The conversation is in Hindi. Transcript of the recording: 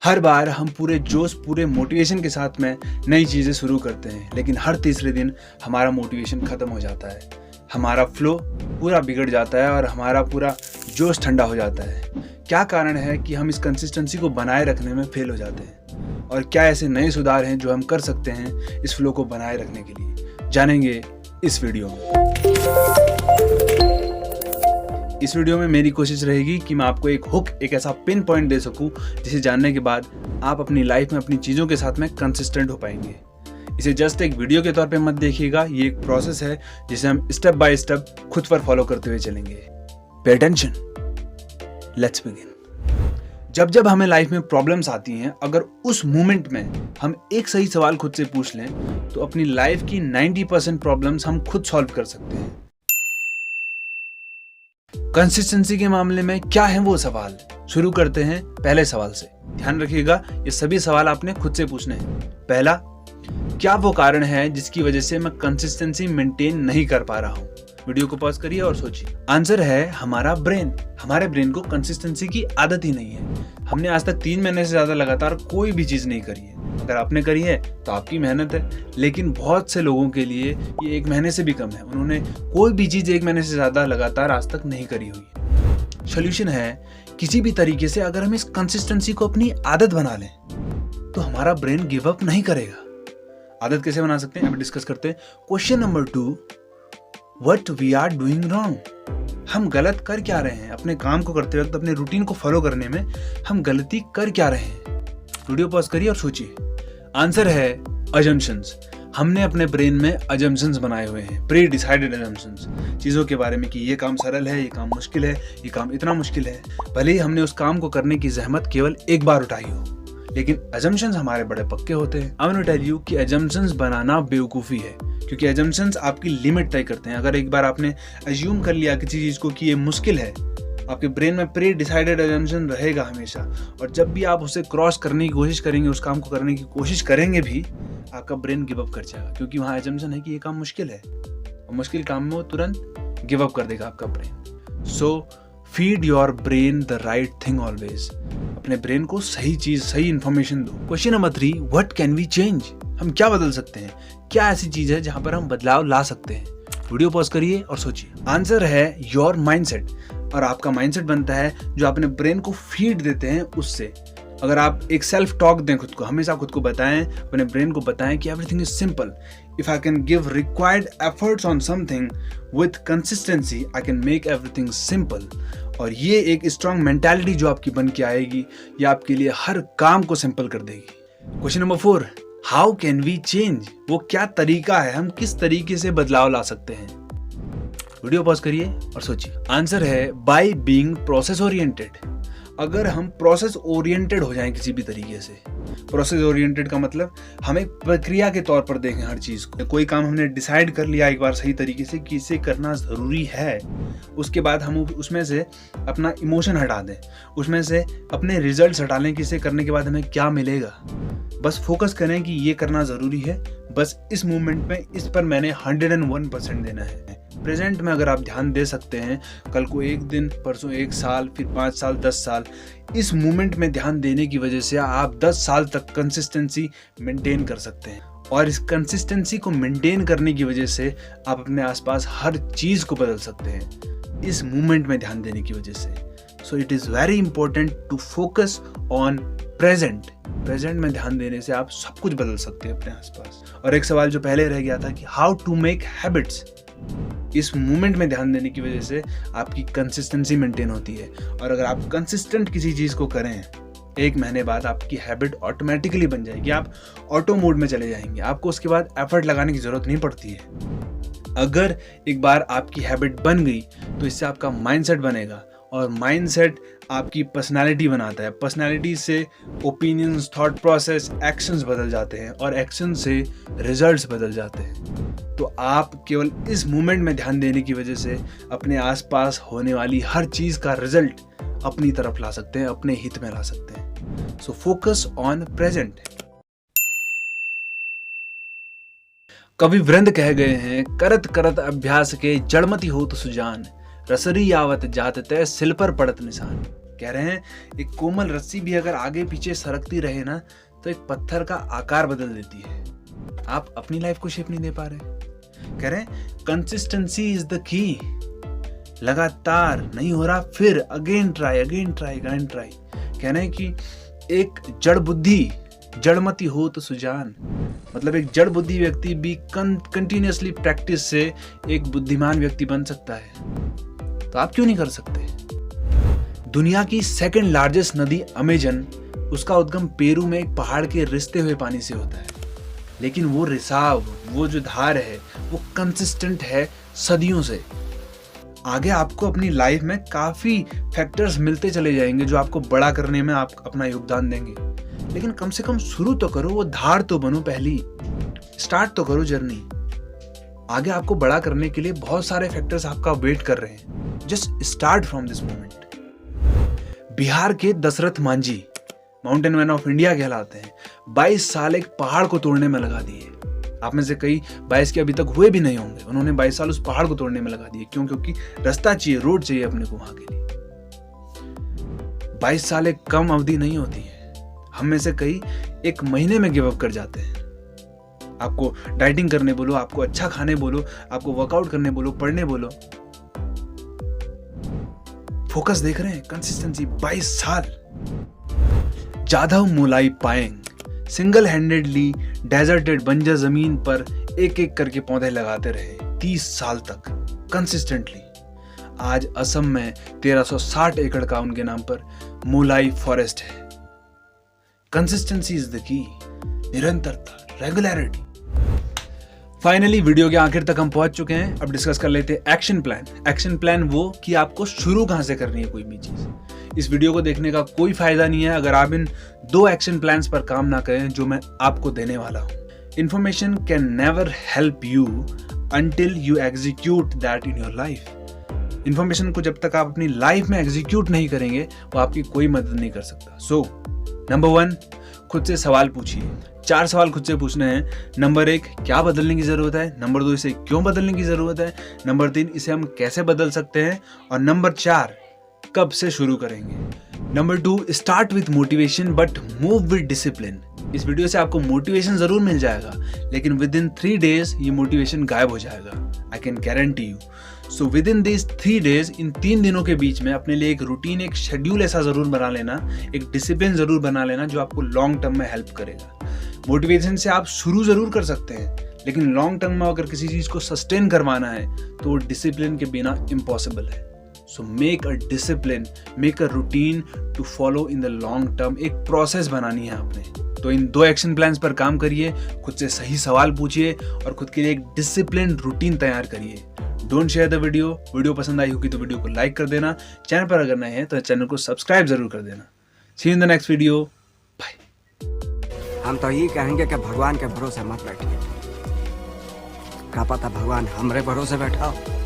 हर बार हम पूरे जोश पूरे मोटिवेशन के साथ में नई चीज़ें शुरू करते हैं, लेकिन हर तीसरे दिन हमारा मोटिवेशन ख़त्म हो जाता है, हमारा फ्लो पूरा बिगड़ जाता है और हमारा पूरा जोश ठंडा हो जाता है। क्या कारण है कि हम इस कंसिस्टेंसी को बनाए रखने में फेल हो जाते हैं, और क्या ऐसे नए सुधार हैं जो हम कर सकते हैं इस फ्लो को बनाए रखने के लिए, जानेंगे इस वीडियो में। इस वीडियो में मेरी कोशिश रहेगी कि मैं आपको एक हुक, एक ऐसा पिन पॉइंट दे सकूं जिसे जानने के बाद आप अपनी लाइफ में अपनी चीज़ों के साथ में कंसिस्टेंट हो पाएंगे। इसे जस्ट एक वीडियो के तौर पे मत देखिएगा, ये एक प्रोसेस है जिसे हम स्टेप बाय स्टेप खुद पर फॉलो करते हुए चलेंगे। Pay attention, let's begin. जब जब हमें लाइफ में प्रॉब्लम्स आती हैं, अगर उस मोमेंट में हम एक सही सवाल खुद से पूछ लें तो अपनी लाइफ की 90% प्रॉब्लम्स हम खुद सॉल्व कर सकते हैं। कंसिस्टेंसी के मामले में क्या है वो सवाल? शुरू करते हैं पहले सवाल से। ध्यान रखिएगा, ये सभी सवाल आपने खुद से पूछने हैं। पहला, क्या वो कारण है जिसकी वजह से मैं कंसिस्टेंसी मेंटेन नहीं कर पा रहा हूँ? वीडियो को पॉज करिए और सोचिए। आंसर है हमारा ब्रेन। हमारे ब्रेन को कंसिस्टेंसी की आदत ही नहीं है। हमने आज तक 3 महीने से ज्यादा लगातार कोई भी चीज नहीं करी है। अगर आपने करी है तो आपकी मेहनत है, लेकिन बहुत से लोगों के लिए ये 1 महीने से भी कम है। उन्होंने कोई भी चीज 1 महीने से ज्यादा लगातार आज तक नहीं करी हुई है। सोल्यूशन है, किसी भी तरीके से अगर हम इस कंसिस्टेंसी को अपनी आदत बना लें तो हमारा ब्रेन गिव अप नहीं करेगा। आदत कैसे बना सकते हैं, अभी डिस्कस करते हैं। Question number 2, what we are doing wrong. हम गलत कर क्या रहे हैं? अपने काम को करते वक्त, अपने रूटीन को फॉलो करने में हम गलती कर क्या रहे हैं? वीडियो पॉज करिए और सोचिए। आंसर है अजम्पशंस। हमने अपने ब्रेन में अजम्पशंस बनाए हुए हैं, प्री डिसाइडेड अजम्पशंस, चीज़ों के बारे में कि ये काम सरल है, ये काम मुश्किल है, ये काम इतना मुश्किल है। भले ही हमने उस काम को करने की जहमत केवल एक बार उठाई हो, लेकिन अजम्पशंस हमारे बड़े पक्के होते हैं। आई विल टेल यू कि अजम्पशंस बनाना बेवकूफ़ी है, क्योंकि अजम्पशंस आपकी लिमिट तय करते हैं। अगर एक बार आपने अज्यूम कर लिया किसी चीज़ को कि ये मुश्किल है, आपके ब्रेन में प्री डिसाइडेड अजम्पशन रहेगा हमेशा, और जब भी आप उसे क्रॉस करने की कोशिश करेंगे, उस काम को करने की कोशिश करेंगे भी, आपका ब्रेन गिव अप कर जाएगा, क्योंकि वहाँ अजम्पशन है कि ये काम मुश्किल है, और मुश्किल काम में वो तुरंत गिव अप कर देगा आपका brain. So feed your brain the right thing always. अपने ब्रेन को सही चीज, सही इंफॉर्मेशन दो। Question number 3, what can we change. हम क्या बदल सकते हैं? क्या ऐसी चीज है जहां पर हम बदलाव ला सकते हैं? वीडियो पॉज करिए और सोचिए। आंसर है योर माइंडसेट। और आपका माइंडसेट बनता है जो अपने ब्रेन को फीड देते हैं उससे। अगर आप एक सेल्फ टॉक दें खुद को, हमेशा खुद को बताएं, अपने ब्रेन को बताएं कि everything is simple, if I can give required efforts on something with consistency I can make everything simple. और ये एक स्ट्रॉन्ग मेंटालिटी जो आपकी बन के आएगी, ये आपके लिए हर काम को सिंपल कर देगी। Question number 4, how can we change. वो क्या तरीका है, हम किस तरीके से बदलाव ला सकते हैं? वीडियो पॉज करिए और सोचिए। आंसर है बाय बीइंग प्रोसेस ओरिएंटेड। अगर हम प्रोसेस ओरिएंटेड हो जाएं किसी भी तरीके से, प्रोसेस ओरिएंटेड का मतलब हम एक प्रक्रिया के तौर पर देखें हर चीज़ को। कोई काम हमने डिसाइड कर लिया एक बार सही तरीके से कि इसे करना ज़रूरी है, उसके बाद हम उसमें से अपना इमोशन हटा दें, उसमें से अपने रिजल्ट्स हटा लें कि इसे करने के बाद हमें क्या मिलेगा। बस फोकस करें कि ये करना ज़रूरी है, बस इस मोमेंट में इस पर मैंने 101% देना है। प्रेजेंट में अगर आप ध्यान दे सकते हैं, कल को 1 दिन, परसों 1 साल, फिर 5 साल, 10 साल, इस मोमेंट में ध्यान देने की वजह से आप 10 साल तक कंसिस्टेंसी मेंटेन कर सकते हैं। और इस कंसिस्टेंसी को मेंटेन करने की वजह से आप अपने आसपास हर चीज़ को बदल सकते हैं, इस मोमेंट में ध्यान देने की वजह से। So it is very important to focus on present. Present में ध्यान देने से आप सब कुछ बदल सकते हैं अपने आसपास। और एक सवाल जो पहले रह गया था कि हाउ टू मेक हैबिट्स, इस मोमेंट में ध्यान देने की वजह से आपकी कंसिस्टेंसी मेंटेन होती है। और अगर आप कंसिस्टेंट किसी चीज़ को करें, 1 महीने बाद आपकी हैबिट ऑटोमेटिकली बन जाएगी, आप ऑटो मोड में चले जाएंगे, आपको उसके बाद एफर्ट लगाने की ज़रूरत नहीं पड़ती है। अगर एक बार आपकी हैबिट बन गई तो इससे आपका माइंडसेट बनेगा, और माइंडसेट आपकी पर्सनालिटी बनाता है। पर्सनालिटी से ओपिनियंस, थॉट प्रोसेस, एक्शंस बदल जाते हैं, और एक्शन से रिजल्ट्स बदल जाते हैं। तो आप केवल इस मोमेंट में ध्यान देने की वजह से अपने आसपास होने वाली हर चीज़ का रिजल्ट अपनी तरफ ला सकते हैं, अपने हित में ला सकते हैं। So focus on present. कवि वृंद कह गए हैं, करत करत अभ्यास के जड़मति हो तो सुजान, रसरी आवत जात तय सिल पर पड़त निशान। कह रहे हैं एक कोमल रस्सी भी अगर आगे पीछे सरकती रहे ना तो एक पत्थर का आकार बदल देती है। आप अपनी लाइफ को शेप नहीं दे पा रहे। कह रहे हैं कंसिस्टेंसी इज द की। लगातार नहीं हो रहा, फिर अगेन ट्राई। कह रहे हैं कि एक जड़ बुद्धि जड़मती हो तो सुजान, मतलब एक जड़ बुद्धि व्यक्ति भी कंटिन्यूअसली प्रैक्टिस से एक बुद्धिमान व्यक्ति बन सकता है। तो आप क्यों नहीं कर सकते? दुनिया की सेकंड लार्जेस्ट नदी अमेजन, उसका उद्गम पेरू में एक पहाड़ के रिसते हुए पानी से होता है, लेकिन वो रिसाव, वो जो धार है वो कंसिस्टेंट है सदियों से। आगे आपको अपनी लाइफ में काफी फैक्टर्स मिलते चले जाएंगे जो आपको बड़ा करने में आप अपना योगदान देंगे, लेकिन कम से कम शुरू तो करो, वो धार तो बनो, पहली स्टार्ट तो करो जर्नी। आगे आपको बड़ा करने के लिए बहुत सारे फैक्टर्स आपका वेट कर रहे हैं। Just start from this moment. Bihar के Dashrath Manjhi mountain man of India कहलाते हैं। 22 साल एक पहाड़ को तोड़ने में लगा दिए। आप में से कई 22 के अभी तक हुए भी नहीं होंगे। उन्होंने 22 साल उस पहाड़ को तोड़ने में लगा दिए। क्यों? क्योंकि रास्ता चाहिए, रोड चाहिए अपने को वहां के लिए। 22 साल एक कम अवधि नहीं होती है। हम में से कई 1 महीने में गिव अप कर जाते हैं। आपको डाइटिंग करने बोलो, आपको अच्छा खाने बोलो, आपको वर्कआउट करने बोलो, पढ़ने बोलो, फोकस देख रहे हैं, कंसिस्टेंसी। 22 साल। जाधव मोलाई पाएंग सिंगल हैंडेडली डेजर्टेड बंजर जमीन पर एक एक करके पौधे लगाते रहे 30 साल तक कंसिस्टेंटली। आज असम में 1360 एकड़ का उनके नाम पर मोलाई फॉरेस्ट है। Consistency is the key. निरंतरता, रेगुलरिटी। फाइनली वीडियो के आखिर तक हम पहुंच चुके हैं। अब डिस्कस कर लेते हैं एक्शन प्लान। एक्शन प्लान वो कि आपको शुरू कहां से करनी है कोई भी चीज। इस वीडियो को देखने का कोई फायदा नहीं है अगर आप इन 2 एक्शन प्लान्स पर काम ना करें जो मैं आपको देने वाला हूं। Information can never help you until you execute that in your life. Information को जब तक आप अपनी लाइफ में एग्जीक्यूट नहीं करेंगे वो आपकी कोई मदद नहीं कर सकता। सो नंबर 1, खुद से सवाल पूछिए। 4 सवाल खुद से पूछने हैं। नंबर 1, क्या बदलने की जरूरत है? नंबर 2, इसे क्यों बदलने की जरूरत है? नंबर 3, इसे हम कैसे बदल सकते हैं? और नंबर 4, कब से शुरू करेंगे? Number 2, start with motivation but move with discipline. इस वीडियो से आपको मोटिवेशन जरूर मिल जाएगा, लेकिन विद इन 3 डेज ये मोटिवेशन गायब हो जाएगा। I can guarantee you. So within this 3 days, इन 3 दिनों के बीच में अपने लिए एक रूटीन, एक शेड्यूल ऐसा जरूर बना लेना, एक डिसिप्लिन जरूर बना लेना जो आपको लॉन्ग टर्म में हेल्प करेगा। मोटिवेशन से आप शुरू जरूर कर सकते हैं, लेकिन लॉन्ग टर्म में अगर किसी चीज को सस्टेन करवाना है तो वो डिसिप्लिन के बिना इम्पॉसिबल है। So make a discipline, make a routine to follow in the long term. एक प्रोसेस बनानी है आपने। तो इन 2 एक्शन प्लान्स पर काम करिए, खुद से सही सवाल पूछिए और खुद के लिए एक डिसिप्लिन रूटीन तैयार करिए। डोंट शेयर द वीडियो पसंद आई होगी तो वीडियो को लाइक कर देना। चैनल पर अगर नए हैं तो चैनल को सब्सक्राइब जरूर कर देना। See you in the next video. Bye. हम तो ये कहेंगे कि भगवान के भरोसे मत बैठिए। क्या पता भगवान हमरे भरोसे बैठा हो।